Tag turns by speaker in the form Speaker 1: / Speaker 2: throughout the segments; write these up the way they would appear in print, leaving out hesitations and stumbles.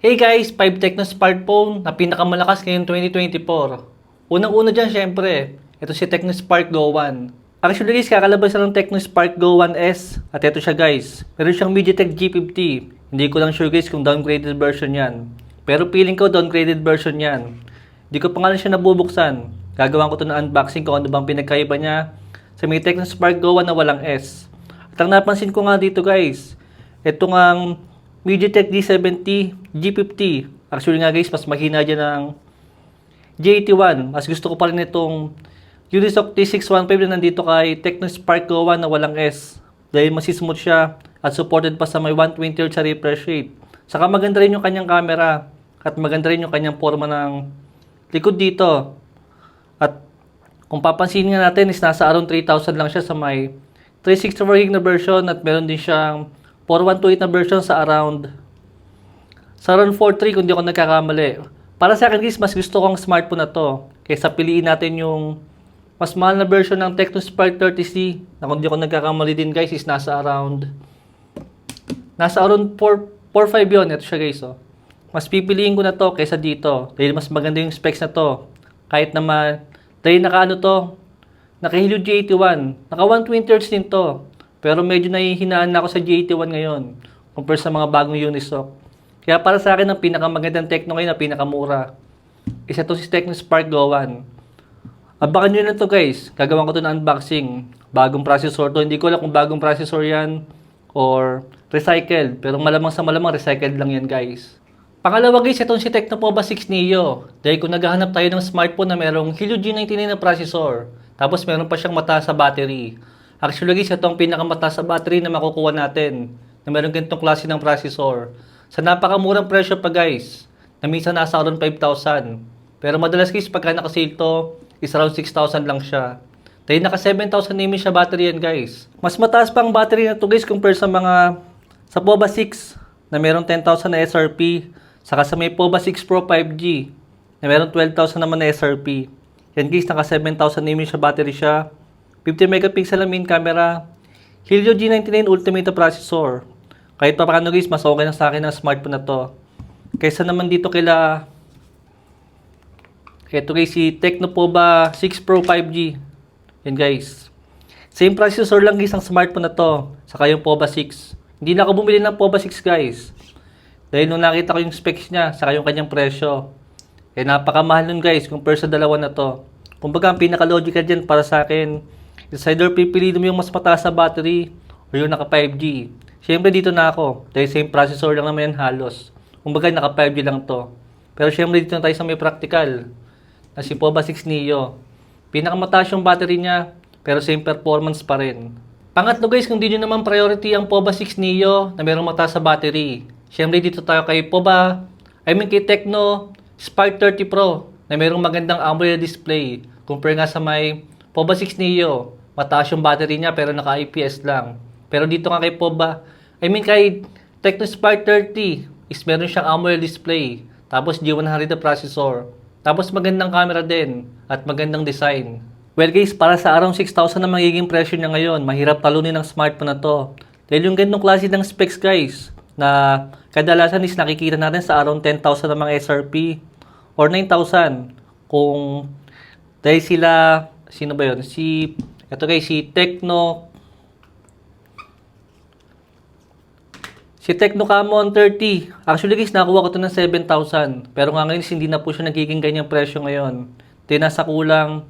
Speaker 1: Hey guys, 5 Tecno smartphone na pinakamalakas ngayong 2024. Unang-una dyan syempre, ito si Tecno Spark Go 1. Actually guys, kakalabas na ng Tecno Spark Go 1S. At ito siya guys, meron siyang MediaTek G50. Hindi ko lang sure guys kung downgraded version yan. Pero feeling ko downgraded version yan. Hindi ko pa nga lang siya nabubuksan. Gagawan ko to ng unboxing kung ano bang pinagkaiba niya sa may Tecno Spark Go 1 na walang S. At ang napansin ko nga dito guys, ito nga MediaTek G70, G50. Actually nga guys, mas mahina dyan ng G81. Mas gusto ko pa rin itong Unisoc T615 na nandito kay Tecno Spark Go 1 na walang S. Dahil mas smooth siya at supported pa sa may 120Hz sa refresh rate. Saka maganda rin yung kanyang camera at maganda rin yung kanyang forma ng likod dito. At kung papansin nga natin is nasa around 3,000 lang siya sa may 364GB na version at meron din siyang 4128 na version sa around 4.3 kung di ako nagkakamali. Para sa akin guys, mas gusto kong smartphone na to kaysa piliin natin yung mas mahal na version ng Tecno Spark 30C na kung di ako nagkakamali din guys is nasa around 4.5 yun. Ito siya guys oh. Mas pipiliin ko na to kaysa dito dahil mas maganda yung specs na to. Kahit naman dahil naka Helio G81, naka 120Hz din to. Pero medyo nahihinaan na ako sa G81 ngayon compare sa mga bagong Unisoc. Kaya para sa akin, ang pinakamagandang Tecno ngayon na pinakamura isa to si Tecno Spark Go 1. Abangan nyo na to guys. Gagawan ko to ng unboxing. Bagong processor to. Hindi ko alam kung bagong processor yan or recycled. Pero malamang sa malamang recycled lang yan guys. Pangalawa guys, itong si Tecno Pova 6 Neo. Dahil kung naghahanap tayo ng smartphone na merong Helio G99 na processor, tapos meron pa siyang mataas sa battery. Actually guys, ito ang pinakamataas sa battery na makukuha natin na meron ganitong klase ng processor. Sa napakamurang presyo pa guys, na minsan nasa around 5,000. Pero madalas guys, pagka nakasale to, is around 6,000 lang siya. Dahil naka 7,000 mAh siya battery yan guys. Mas mataas pa ang battery na to guys compare sa Pova 6 na meron 10,000 na SRP. Saka sa may Pova 6 Pro 5G na meron 12,000 naman na SRP. Yan guys, naka 7,000 mAh siya battery siya. 50 megapixel ang main camera. Helio G99 Ultimate processor. Kahit pa paano guys, mas okay na sa akin ang smartphone na to. Kaysa naman dito ito guys, si Tecno Pova 6 Pro 5G. Yan guys. Same processor lang guys ang smartphone na to. Saka yung Pova 6. Hindi na ako bumili ng Pova 6 guys. Dahil nung nakita ko yung specs niya, saka yung kanyang presyo. Napakamahal nun guys, compare sa dalawa na to. Kumbaga, ang pinaka-logical dyan para sa akin, is either pipiliin mo yung mas mataas na battery o yung naka 5G. Siyempre dito na ako, dahil same processor lang naman yan halos. Kumbaga naka 5G lang to. Pero siyempre dito na tayo sa may practical, na si Pova 6 Neo. Pinakamataas yung battery niya, pero same performance pa rin. Pangatlo guys, kung di nyo naman priority ang Pova 6 Neo na merong mataas sa battery, siyempre dito tayo kay kay Tecno Spark 30 Pro na merong magandang AMOLED display. Compare nga sa may Pova 6 Neo, mataas yung battery niya pero naka-IPS lang. Pero dito nga kay Tecno Spark 30 is meron siyang AMOLED display. Tapos G100 na processor. Tapos magandang camera din at magandang design. Well guys, para sa around 6,000 na magiging presyo niya ngayon, mahirap talunin ng smartphone na to. Dahil yung ganitong klase ng specs guys, na kadalasan is nakikita natin sa around 10,000 na mga SRP or 9,000. Dahil sino ba yun? Si Tecno Camon 30. Actually guys, nakuha ko to ng 7,000. Pero nga ngayon, hindi na po siya nagiging ganyang presyo ngayon. Nasa kulang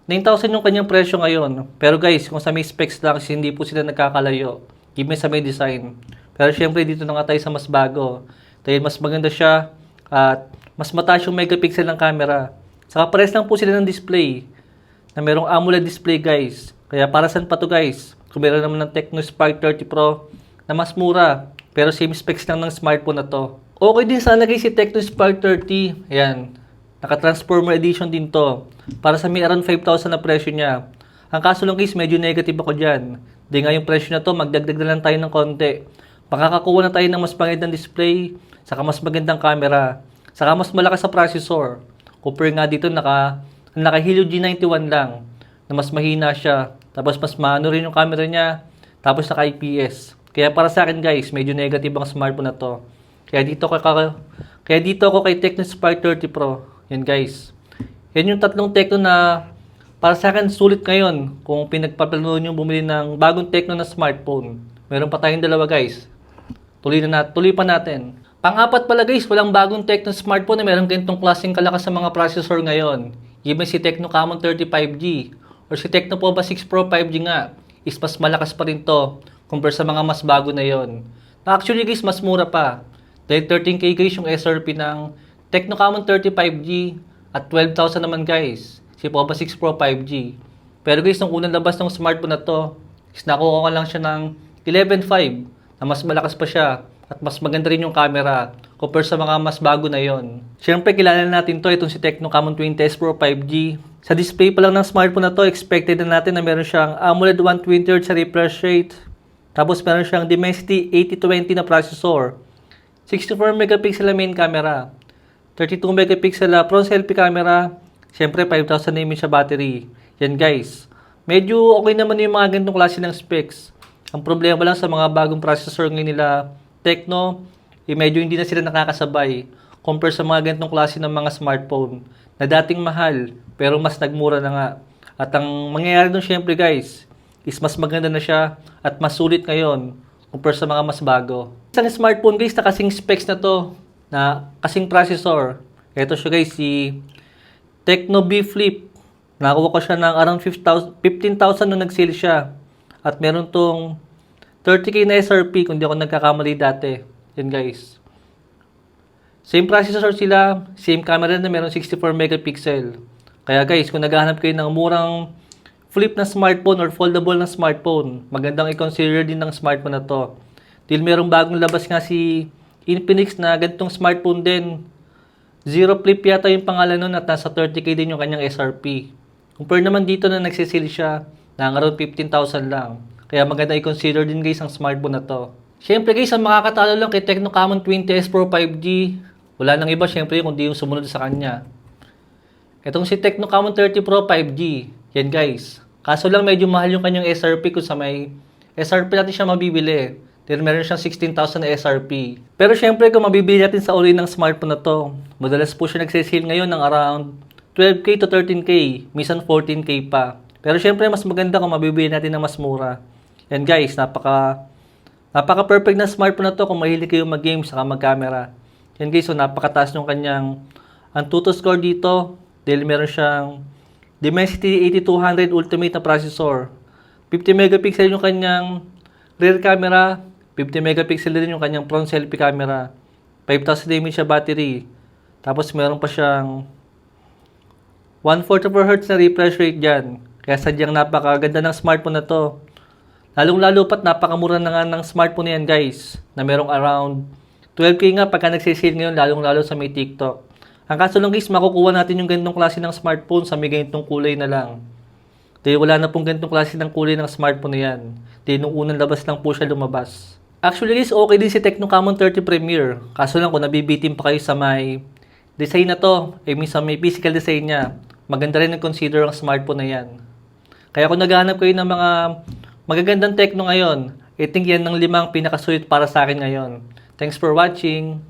Speaker 1: 9,000 yung kanyang presyo ngayon. Pero guys, kung sa may specs lang, hindi po sila nagkakalayo. Give me sa may design. Pero syempre, dito na nga tayo sa mas bago. Dahil mas maganda siya at mas mataas yung megapixel ng camera. Saka pares lang po sila ng display na merong AMOLED display guys. Kaya para saan pa to guys? Kung meron naman ng Tecno Spark 30 Pro na mas mura pero same specs lang ng smartphone na to. Okay din sana guys si Tecno Spark 30. Ayan. Naka-transformer edition din to. Para sa may around 5,000 na presyo niya. Ang kaso lang guys, medyo negative ako dyan. Di nga yung presyo na to, magdagdag na lang tayo ng konti. Makakakuha na tayo ng mas magandang display, saka mas magandang camera, saka mas malakas sa processor. Compare nga dito, naka Helio G91 lang, na mas mahina siya. Tapos mas maano rin yung camera niya, tapos naka IPS. Kaya para sa akin guys, medyo negative ang smartphone na to. Kaya dito Kaya dito ako kay Tecno Spark 30 Pro. Yan guys. Yan yung tatlong Tecno na para sa akin sulit ngayon kung pinagpaplano nyo bumili ng bagong Tecno na smartphone. Meron pa tayong dalawa guys. Tuloy pa natin. Pang-apat pala guys, walang bagong Tecno smartphone na meron ganitong klaseng kalakas sa mga processor ngayon. Even si Tecno Camon 30 5G or si Tecno Pova 6 Pro 5G nga is mas malakas pa rin to compare sa mga mas bago na yon. Actually guys, mas mura pa. Dahil 13K guys yung SRP ng Tecno Camon 30 5G at 12,000 naman guys si Pova 6 Pro 5G. Pero guys, nung unang labas ng smartphone na to, is nakuha ko lang siya ng 11.5 na mas malakas pa siya at mas maganda rin yung camera compare sa mga mas bago na yon. Siyempre, kilala natin to, itong si Tecno Camon 20S Pro 5G. Sa display pa lang ng smartphone na to, expected na natin na meron siyang AMOLED 120Hz sa refresh rate. Tapos meron siyang Dimensity 8020 na processor. 64 megapixel na main camera. 32 megapixel na front selfie camera. Siyempre, 5,000 mAh sa battery. Yan guys. Medyo okay naman yung mga ganitong klase ng specs. Ang problema lang sa mga bagong processor ngayon nila Tecno, medyo hindi na sila nakakasabay compare sa mga ganitong klase ng mga smartphone na dating mahal pero mas nagmura na nga. At ang mangyayari nun syempre guys is mas maganda na siya at mas sulit ngayon compare sa mga mas bago. Isang smartphone guys na kasing specs na to, na kasing processor. Ito siya guys, si Tecno B Flip. Nakakuha ko siya ng around 15,000 nung nag-sale siya. At meron tong 30K na SRP kung di ako nagkakamali dati. Yan guys. Same processor sila, same camera na meron 64 megapixel. Kaya guys, kung naghahanap kayo ng murang flip na smartphone or foldable na smartphone, magandang i-consider din ng smartphone na to. Dahil merong bagong labas nga si Infinix na ganitong smartphone din. Zero Flip yata yung pangalan nun at nasa 30K din yung kanyang SRP. Compare naman dito na nagsisale siya na around 15,000 lang. Kaya maganda i-consider din guys ang smartphone na to. Siyempre guys, ang makakatalo lang kay Tecno Camon 20S Pro 5G, wala nang iba siyempre kundi yung sumunod sa kanya. Itong si Tecno Camon 30 Pro 5G, yan guys. Kaso lang medyo mahal yung kanyang SRP kung sa may SRP natin siya mabibili. Dahil meron siyang 16,000 na SRP. Pero syempre kung mabibili natin sa uri ng smartphone na to, madalas po siya nagsisale ngayon ng around 12K to 13K, minsan 14K pa. Pero syempre mas maganda kung mabibili natin ng mas mura. Yan guys, napaka-perfect na smartphone na to kung mahilig kayo mag-game saka mag-camera. Yan guys, so napakataas yung kanyang Antutu score dito dahil meron siyang Dimensity 8200 Ultimate na processor. 50 megapixel yung kanyang rear camera, 50 megapixel din yung kanyang front selfie camera. 5,000 mAh siya battery. Tapos meron pa siyang 144 Hz na refresh rate dyan. Kaya sadyang napakaganda ng smartphone na to. Lalong-lalo pat napakamura na nga ng smartphone na yan guys. Na merong around 12K nga pagka nagsisale ngayon lalong-lalo sa may TikTok. Ang kaso lang guys, makukuha natin yung ganitong klase ng smartphone sa may ganitong kulay na lang. Dahil wala na pong ganitong klase ng kulay ng smartphone na yan. Dahil nung unang labas lang po siya lumabas. Actually guys, okay din si Tecno Camon 30 Premier. Kaso lang kung nabibitin pa kayo sa may design na to, sa may physical design niya, maganda rin ang consider ang smartphone na yan. Kaya kung naghahanap kayo ng mga magagandang Tecno ngayon, I think yan ng 5 pinakasulit para sa akin ngayon. Thanks for watching.